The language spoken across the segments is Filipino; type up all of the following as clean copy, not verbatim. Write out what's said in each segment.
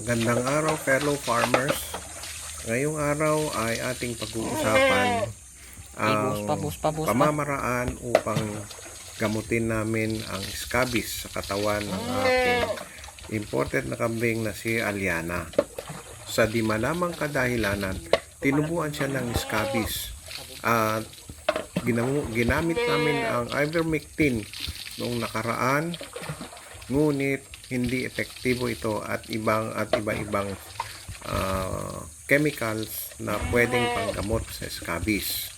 Gandang araw fellow farmers. Ngayong araw ay ating pag-uusapan ang pamamaraan upang gamutin namin ang scabies sa katawan ng ating imported na kambing na si Aliana. Sa di malamang kadahilanan, tinubuan siya ng scabies at ginamit namin ang ivermectin noong nakaraan, ngunit hindi epektibo ito at iba-ibang chemicals na pwedeng panggamot sa scabies.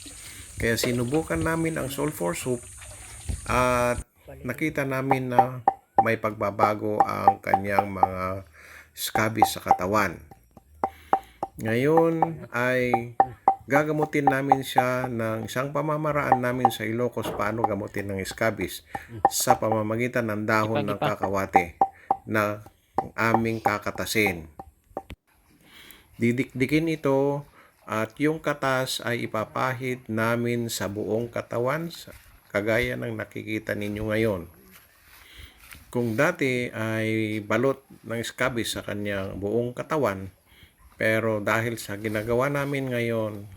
Kaya sinubukan namin ang sulfur soup at nakita namin na may pagbabago ang kanyang mga scabies sa katawan. Ngayon ay gagamutin namin siya ng isang pamamaraan namin sa Ilocos paano gamutin ng scabies sa pamamagitan ng dahon ng kakawate na aming kakatasin. Didikdikin ito at yung katas ay ipapahid namin sa buong katawan kagaya ng nakikita ninyo ngayon. Kung dati ay balot ng scabies sa kanyang buong katawan, pero dahil sa ginagawa namin ngayon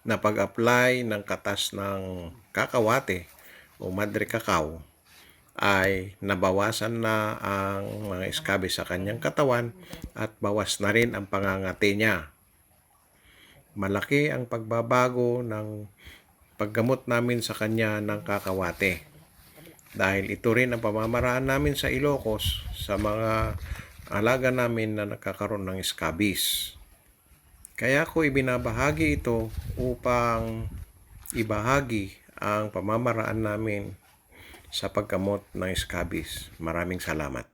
na pag-apply ng katas ng kakawate o madre cacao, ay nabawasan na ang mga scabies sa kanyang katawan at bawas na rin ang pangangati niya. Malaki ang pagbabago ng paggamot namin sa kanya ng kakawate. Dahil ito rin ang pamamaraan namin sa Ilocos sa mga alaga namin na nagkakaroon ng scabies. Kaya ko ibinabahagi ito upang ibahagi ang pamamaraan namin sa paggamot ng scabies. Maraming salamat.